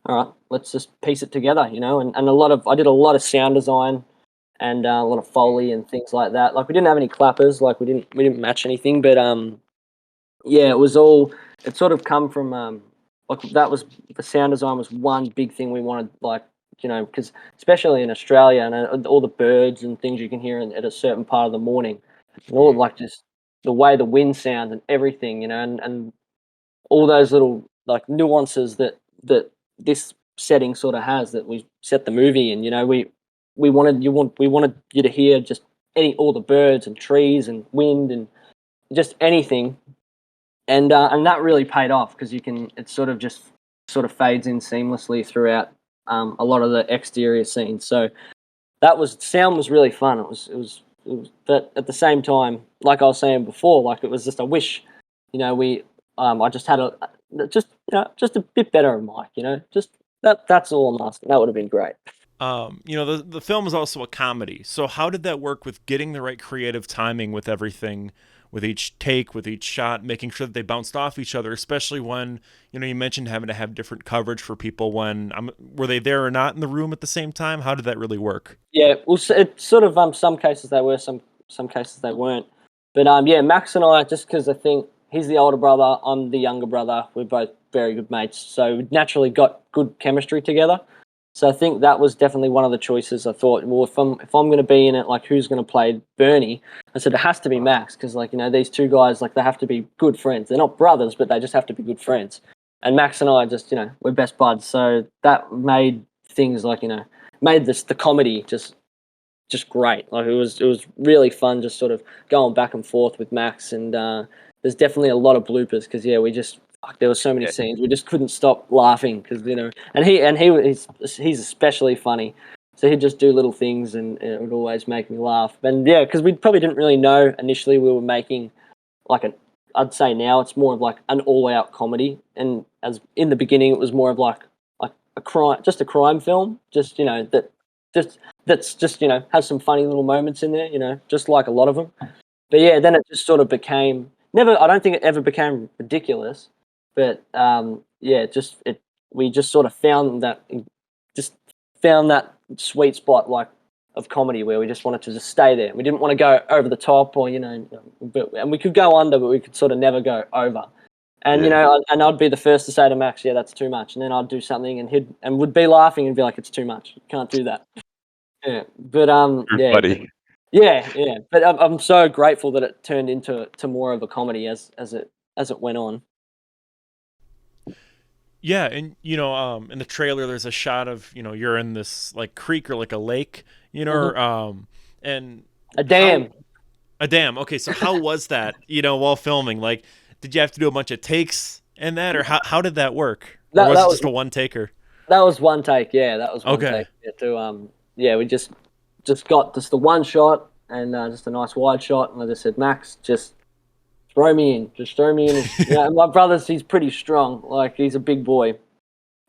all right, let's just piece it together, and I did a lot of sound design, and a lot of Foley and things like that. Like we didn't have any clappers, like we didn't match anything, but yeah, it sort of come from like that was the sound design was one big thing we wanted, like because especially in Australia, and all the birds and things you can hear at a certain part of the morning, and all of like just the way the wind sounds and everything, and all those little like nuances that this setting sort of has, that we set the movie in. We wanted you to hear just all the birds and trees and wind and just anything, and that really paid off, because it sort of fades in seamlessly throughout a lot of the exterior scenes. So sound was really fun. It was, but at the same time, like I was saying before, like it was just, I wish, we I just had just a bit better mic, just that's all I'm asking. That would have been great. The film is also a comedy. So how did that work with getting the right creative timing with everything, with each take, with each shot, making sure that they bounced off each other, especially when, you mentioned having to have different coverage for people when, were they there or not in the room at the same time? How did that really work? Yeah, well, it's sort of some cases they were, some cases they weren't. But yeah, Max and I, just because I think he's the older brother, I'm the younger brother. We're both very good mates, so we naturally got good chemistry together. So I think that was definitely one of the choices. I thought, well, if I'm going to be in it, like who's going to play Bernie? I said it has to be Max because, like, these two guys, like, they have to be good friends. They're not brothers, but they just have to be good friends. And Max and I just, we're best buds. So that made things like, made the comedy just great. Like it was really fun, just sort of going back and forth with Max. And there's definitely a lot of bloopers because there were so many scenes we just couldn't stop laughing because he's especially funny. So he'd just do little things and it would always make me laugh. And yeah, because we probably didn't really know initially we were making like I'd say now it's more of like an all-out comedy. And as in the beginning, it was more of like a crime film, that's just has some funny little moments in there, just like a lot of them. But yeah, then it just sort of became I don't think it ever became ridiculous, but we just sort of found that sweet spot like of comedy where we just wanted to just stay there. We didn't want to go over the top or and we could go under, but we could sort of never go over. And and I'd be the first to say to Max, "Yeah, that's too much," and then I'd do something, and would be laughing and be like, "It's too much. You can't do that." Yeah, but You're funny. yeah. But I'm so grateful that it turned into more of a comedy as it went on. Yeah, and in the trailer, there's a shot of you're in this like creek or like a lake, and a dam. A dam. Okay, so how was that? While filming, like, did you have to do a bunch of takes in that, or how did that work? Or was it just a one taker? That was one take. Yeah, that was one take. We just got just the one shot and just a nice wide shot, and I just said, Max, just throw me in. And my brother's, he's pretty strong. Like, he's a big boy.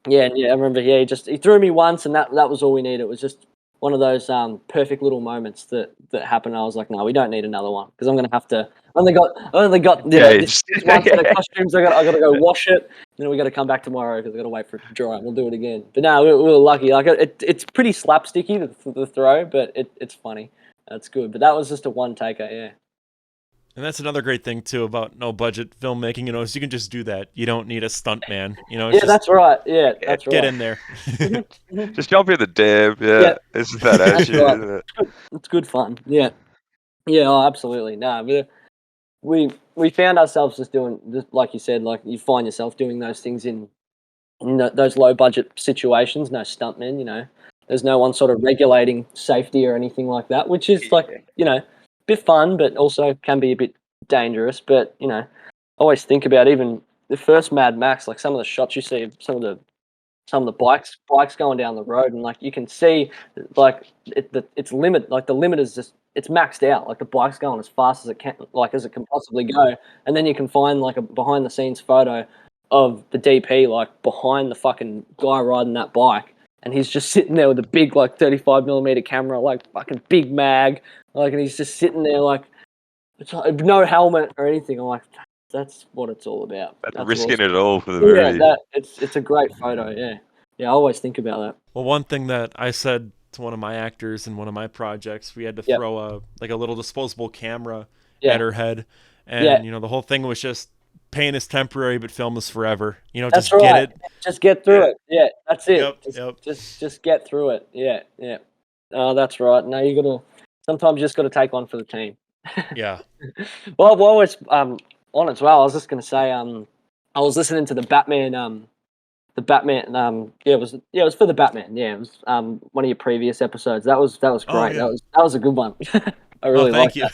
Yeah, and I remember, he threw me once, and that was all we needed. It was just one of those perfect little moments that happened. I was like, no, we don't need another one because I'm going to have to. I only got this one set of costumes. I got to go wash it. Then we got to come back tomorrow because I got to wait for it to dry. And we'll do it again. But no, we were lucky. Like it's pretty slapsticky the throw, but it's funny. That's good. But that was just a one taker. Yeah. And that's another great thing too about no budget filmmaking, is you can just do that. You don't need a stunt man. That's right. Yeah, that's right. Get in there. Just jump in the dam. Yeah. It's just that attitude, right. isn't it? It's good fun. Yeah. Yeah, oh, absolutely. No, but we found ourselves just doing, just like you said, like you find yourself doing those things in those low budget situations, no stuntmen, there's no one sort of regulating safety or anything like that, which is like, a bit fun, but also can be a bit dangerous. But, I always think about even the first Mad Max, like some of the shots you see of some of the bikes going down the road, and like you can see like its limit, like the limit is just, it's maxed out. Like the bike's going as fast as it can possibly go. And then you can find like a behind the scenes photo of the DP like behind the fucking guy riding that bike, and he's just sitting there with a big like 35mm camera, like fucking big mag, like, and he's just sitting there like no helmet or anything. I'm like, that's what it's all about. That's risking it all for the movie. Yeah, it's a great photo. Yeah, I always think about that. Well, one thing that I said to one of my actors in one of my projects, we had to throw a little disposable camera at her head, and the whole thing was just pain is temporary, but film is forever. That's just right. Get it. Just get through it. Yeah, that's it. Yep. Just get through it. Yeah. Oh, that's right. No, sometimes you just got to take one for the team. Yeah. Well, while it's on as well, I was just going to say, I was listening to the Batman. It was for the Batman. Yeah, it was one of your previous episodes. That was great. Oh, yeah. That was a good one. I really liked you.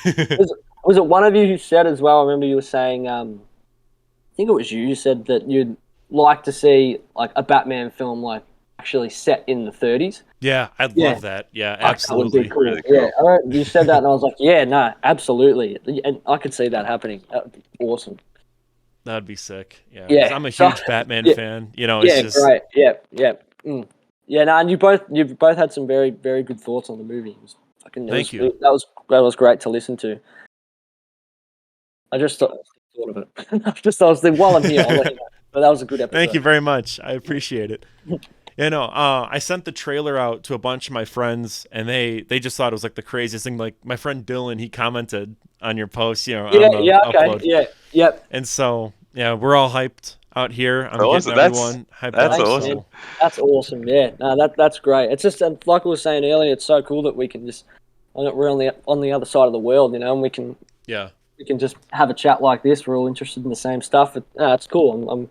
Was it one of you who said as well? I remember you were saying, I think it was you. You said that you'd like to see like a Batman film like actually set in the 30s. Yeah, I'd love that. Yeah, absolutely. That would be cool. Really cool. Yeah, you said that, and I was like, yeah, no, absolutely, and I could see that happening. That would be awesome. That'd be sick. Yeah. I'm a huge Batman fan. It's just... great. Yeah. Yeah, no, and you both had some very, very good thoughts on the movie. It was Thank you. that was great to listen to. I just thought of it. I was thinking, while I'm here, I'll let you know. But that was a good episode. Thank you very much. I appreciate it. I sent the trailer out to a bunch of my friends, and they just thought it was like the craziest thing. Like my friend Dylan, he commented on your post, on the upload. Yeah, yep. And so, we're all hyped out here. I'm Awesome. getting everyone hyped that's up. awesome. So. That's awesome. Yeah, no, that's great. It's just like we were saying earlier. It's so cool that we can just we're on the other side of the world, and we can just have a chat like this. We're all interested in the same stuff. It's cool.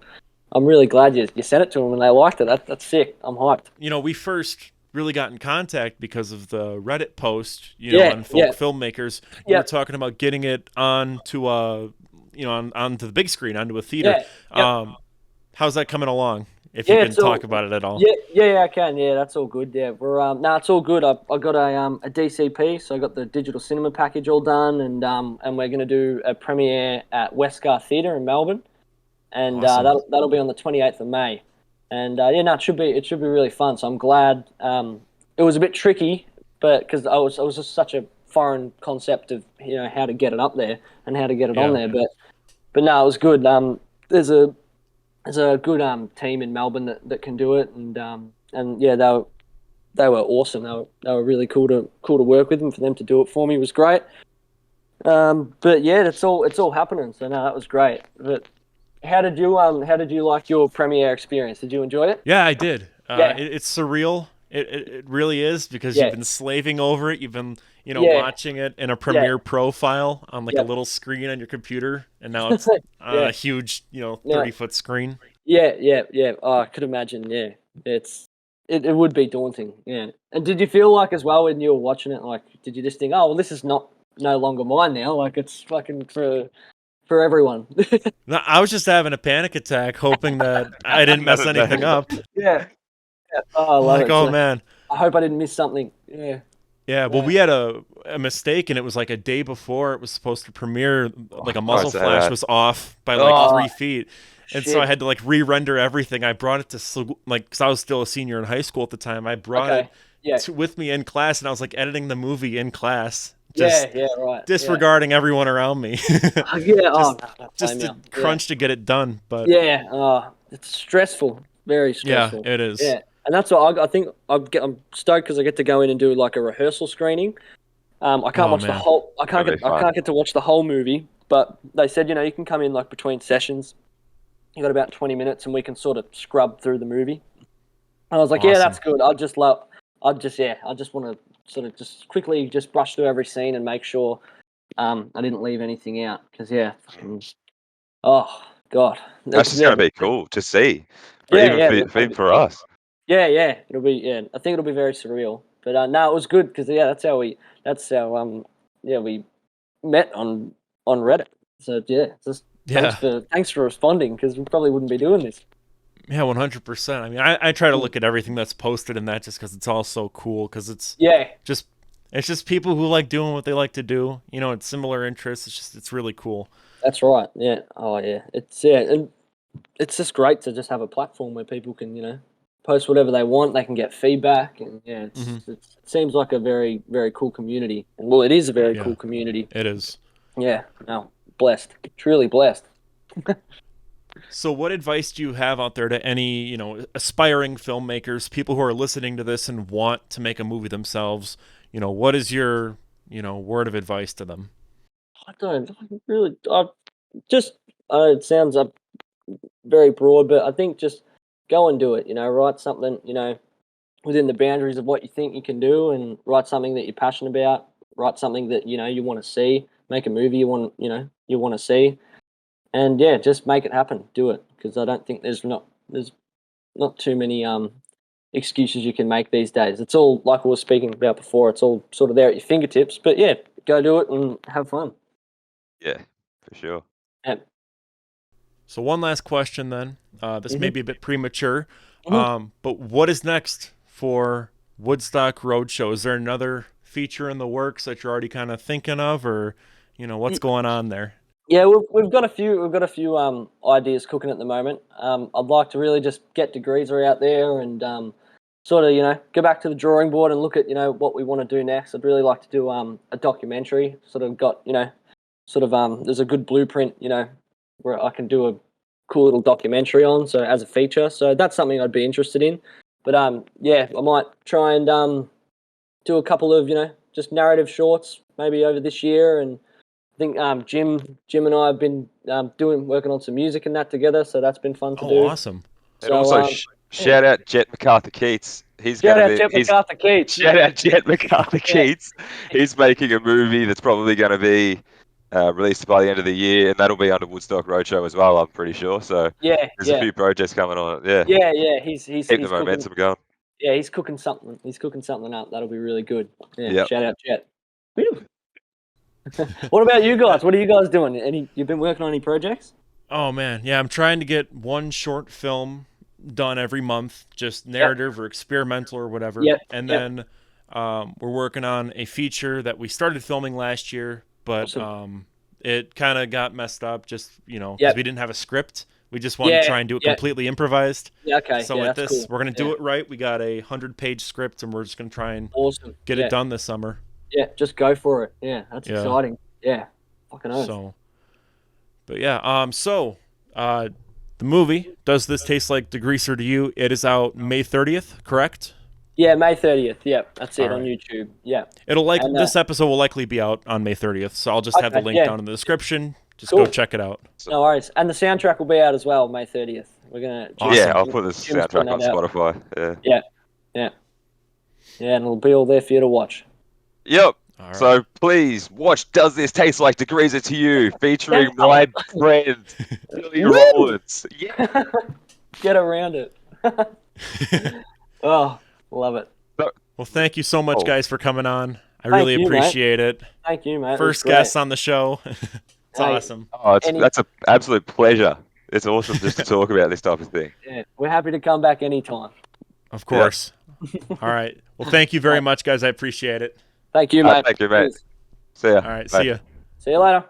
I'm really glad you sent it to them and they liked it. That's sick. I'm hyped. We first really got in contact because of the Reddit post, on filmmakers. You were talking about getting it onto onto the big screen, onto a theater. How's that coming along? If you can talk about it at all. Yeah, I can. Yeah, that's all good. Yeah, we're it's all good. I got a DCP, so I got the digital cinema package all done, and we're gonna do a premiere at Westgar Theatre in Melbourne. And awesome. that'll be on the 28th of May, and it should be really fun. So I'm glad. It was a bit tricky, but because I was just such a foreign concept of how to get it up there and how to get it on there. But no, it was good. There's a good team in Melbourne that can do it, and they were awesome. They were really cool to work with, and for them to do it for me was great. But yeah, it's all happening. So no, that was great. But how did you like your premiere experience? Did you enjoy it? Yeah, I did. It's surreal. It really is, because you've been slaving over it. You've been watching it in a Premiere Profile on like a little screen on your computer, and now it's on a huge 30-foot screen. Yeah. Oh, I could imagine. Yeah, it would be daunting. Yeah. And did you feel like as well when you were watching it, like, did you just think, oh well, this is no longer mine now? Like, it's fucking for everyone. No, I was just having a panic attack, hoping that I didn't mess anything up. Yeah. Oh, I love it. Oh man, I hope I didn't miss something. Yeah. Yeah, well, we had a mistake, and it was like a day before it was supposed to premiere. Like a muzzle flash was off by like 3 feet, and so I had to like re-render everything. I brought it to because I was still a senior in high school at the time. I brought it with me in class, and I was like editing the movie in class. Right. Disregarding everyone around me. Just to crunch to get it done. But it's stressful, very stressful. Yeah, it is. Yeah, and that's what I think. I'm stoked because I get to go in and do like a rehearsal screening. I can't watch the whole. I can't get to watch the whole movie, but they said you can come in like between sessions. You got about 20 minutes, and we can sort of scrub through the movie. And I was like, awesome. Yeah, that's good. I just want to sort of just quickly just brush through every scene and make sure I didn't leave anything out, because oh god, that's just gonna be cool to see, even for us. Yeah, it'll be I think it'll be very surreal, but no, it was good because that's how we met on Reddit. So thanks for responding, because we probably wouldn't be doing this. Yeah, 100%. I mean, I try to look at everything that's posted in that, just because it's all so cool. Because it's just people who like doing what they like to do. It's similar interests. It's really cool. That's right. Yeah. Oh yeah. And it's just great to just have a platform where people can post whatever they want. They can get feedback, and it seems like a very, very cool community. And well, it is a very cool community. It is. Yeah. No, blessed. Truly blessed. So what advice do you have out there to any, aspiring filmmakers, people who are listening to this and want to make a movie themselves? What is your, word of advice to them? I don't really. It sounds very broad, but I think just go and do it. Write something, within the boundaries of what you think you can do, and write something that you're passionate about. Write something that you want to see. Make a movie you want to see. And just make it happen. Do it, because I don't think there's not too many excuses you can make these days. It's all, like we were speaking about before, it's all sort of there at your fingertips. But go do it and have fun. Yeah, for sure. Yeah. So one last question then. This may be a bit premature, but what is next for Woodstock Roadshow? Is there another feature in the works that you're already kind of thinking of, or what's going on there? Yeah, we've got a few ideas cooking at the moment. I'd like to really just get Degreaser out there and sort of, go back to the drawing board and look at, what we want to do next. I'd really like to do a documentary. Sort of got, there's a good blueprint, where I can do a cool little documentary on, so as a feature. So that's something I'd be interested in. But I might try and do a couple of, just narrative shorts maybe over this year. And I think Jim and I have been working on some music and that together, so that's been fun to do. Awesome. And also shout out Jet MacArthur Keats. Shout out Jet MacArthur Keats. Shout out Jet MacArthur Keats. He's making a movie that's probably going to be released by the end of the year, and that'll be under Woodstock Roadshow as well, I'm pretty sure. So there's a few projects coming on. Yeah. He's keep the momentum going. Yeah, he's cooking something. He's cooking something up. That'll be really good. Yeah. Yep. Shout out Jet. What about you guys? What are you guys doing? You've been working on any projects? Oh man, yeah, I'm trying to get one short film done every month, just narrative or experimental or whatever. And then we're working on a feature that we started filming last year, but it kind of got messed up just, because we didn't have a script. We just wanted to try and do it completely improvised. Yeah, okay. So with this, cool. We're going to do it right. We got a 100-page script, and we're just going to try and get it done this summer. Yeah, just go for it. Yeah, that's exciting. Yeah, fucking oath. So, but yeah, the movie, Does This Taste Like Degreaser to You? It is out May 30th, correct? Yeah, May 30th. Yeah, that's it on YouTube. Yeah. This episode will likely be out on May 30th, so I'll just have the link down in the description. Just go check it out. No worries. And the soundtrack will be out as well, May 30th. We're gonna. Awesome. Yeah, I'll put the soundtrack on Spotify. Yeah. Yeah, and it'll be all there for you to watch. Yep. Right. So please watch Does This Taste Like Degreaser to You, featuring my friend Billy Rowlands. Yeah. Get around it. Oh, love it. Well, thank you so much, guys, for coming on. I really appreciate it. Thank you, mate. First guest on the show. It's awesome. Oh, that's an absolute pleasure. It's awesome just to talk about this type of thing. Yeah, we're happy to come back anytime. Of course. Yeah. All right. Well, thank you very much, guys. I appreciate it. Thank you, mate. Thank you, mate. See ya. All right. Bye. See ya. See you later.